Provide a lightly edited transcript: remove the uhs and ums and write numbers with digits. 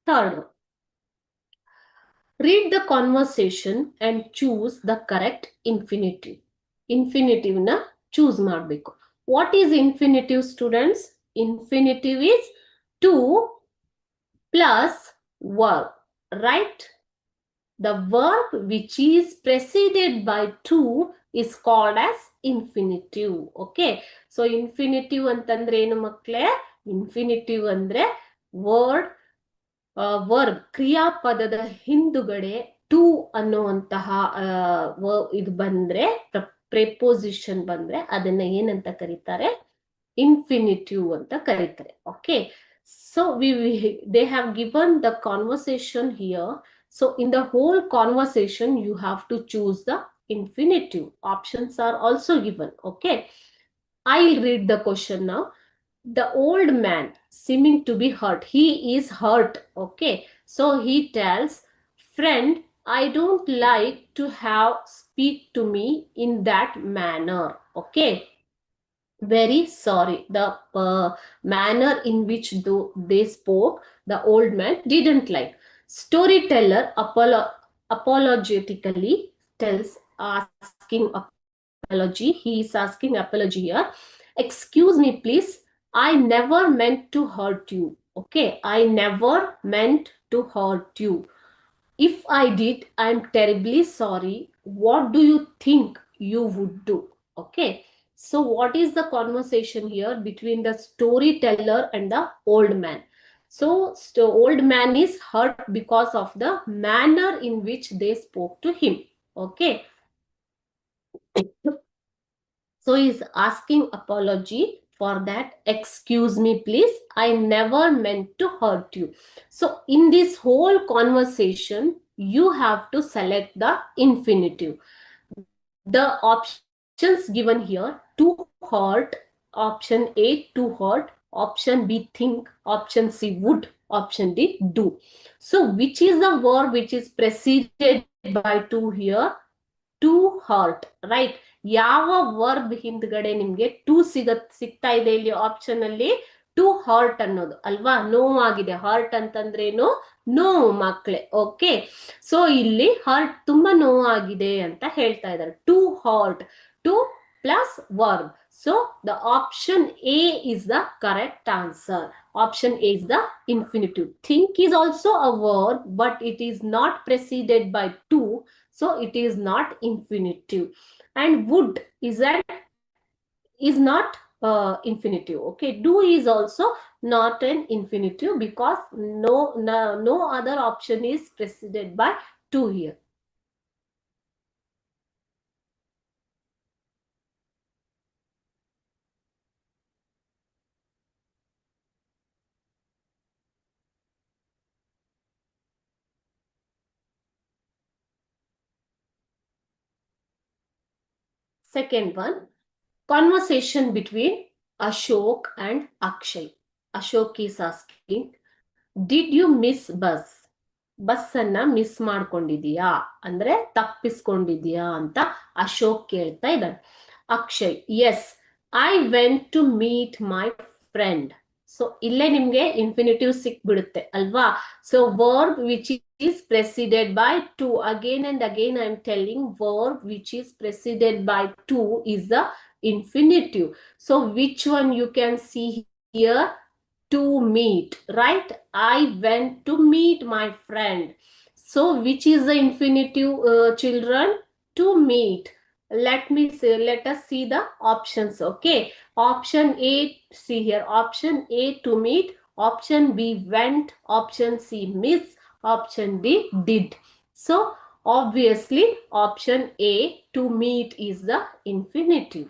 Third one, read the conversation and choose the correct infinitive. Infinitive na choose ಮಾಡಬೇಕು. What is infinitive, students? Infinitive is to plus verb, right? The verb which is preceded by to is called as infinitive. Okay, so infinitive ಅಂತಂದ್ರೆ ಏನು ಮಕ್ಕಳೇ? Infinitive ಅಂದ್ರೆ word verb ಕ್ರಿಯಾಪದದ ಹಿಂದುಗಡೆ to ಅನ್ನುವಂತಹ ಇದು ಬಂದ್ರೆ, ಪ್ರೆಪೋಸಿಷನ್ ಬಂದ್ರೆ ಅದನ್ನ ಏನಂತ ಕರೀತಾರೆ? ಇನ್ಫಿನಿಟಿವ್ ಅಂತ ಕರೀತಾರೆ. Okay, so they have given the conversation here. So in the whole conversation you have to choose the infinitive. Options are also given. Okay, I'll read the question now. The old man seeming to be hurt. He is hurt. Okay, so he tells, friend, I don't like to have speak to me in that manner. Okay, very sorry. The manner in which they spoke, the old man didn't like. Storyteller apologetically tells, asking apology. He is asking apology here. Excuse me, please. I never meant to hurt you. Okay, I never meant to hurt you. If I did, I'm terribly sorry. What do you think you would do? Okay, so what is the conversation here between the storyteller and the old man? So old man is hurt because of the manner in which they spoke to him. Okay, so he's asking apology for that. Excuse me, please. I never meant to hurt you. So in this whole conversation, you have to select the infinitive. The options given here: to hurt, option A, to hurt, option B, think, option C, would, option D, do. So which is the verb which is preceded by to here? To hurt, right? ಯಾವ verb ಹಿಂದ್ಗಡೆ ನಿಮ್ಗೆ to ಸಿಗ್ತಾ ಇದೆ ಇಲ್ಲಿ option ಅಲ್ಲಿ? To hurt ಅನ್ನೋದು ಅಲ್ವಾ? ನೋವಾಗಿದೆ. ಹರ್ಟ್ ಅಂತಂದ್ರೇನು? ನೋವು ಮಕ್ಕಳೇ. ಓಕೆ, ಸೊ ಇಲ್ಲಿ ಹರ್ಟ್, ತುಂಬಾ ನೋವಾಗಿದೆ ಅಂತ ಹೇಳ್ತಾ ಇದ್ದಾರೆ. To hurt, to plus verb. So the option A is the correct answer. Option A is the infinitive. Think is also a verb, but it is not preceded by to, so it is not infinitive. And would is not infinitive. Okay, do is also not an infinitive because no other option is preceded by to here. Second one, conversation between Ashok and Akshay. Ashok is asking, did you miss bus? Bus ಅನ್ನ miss ಮಾಡ್ಕೊಂಡಿದೀಯಾ ಅಂದ್ರೆ ತಪ್ಪಿಸ್ಕೊಂಡಿದೀಯಾ ಅಂತ ಅಶೋಕ್ ಕೇಳ್ತಾ ಇದ್ದಾನೆ. Akshay, yes, I went to meet my friend. So ಇಲ್ಲೇ ನಿಮ್ಗೆ infinitive ಸಿಕ್ಬಿಡುತ್ತೆ ಅಲ್ವಾ? So verb which is preceded by to. Again and again I am telling, verb which is preceded by to is the infinitive. So which one you can see here? To meet, right? I went to meet my friend. So which is the infinitive, children? To meet. Let us see the options. Okay, option A, see here, option A, to meet, option B, went, option C, miss, option D, did. So obviously option A, to meet, is the infinitive.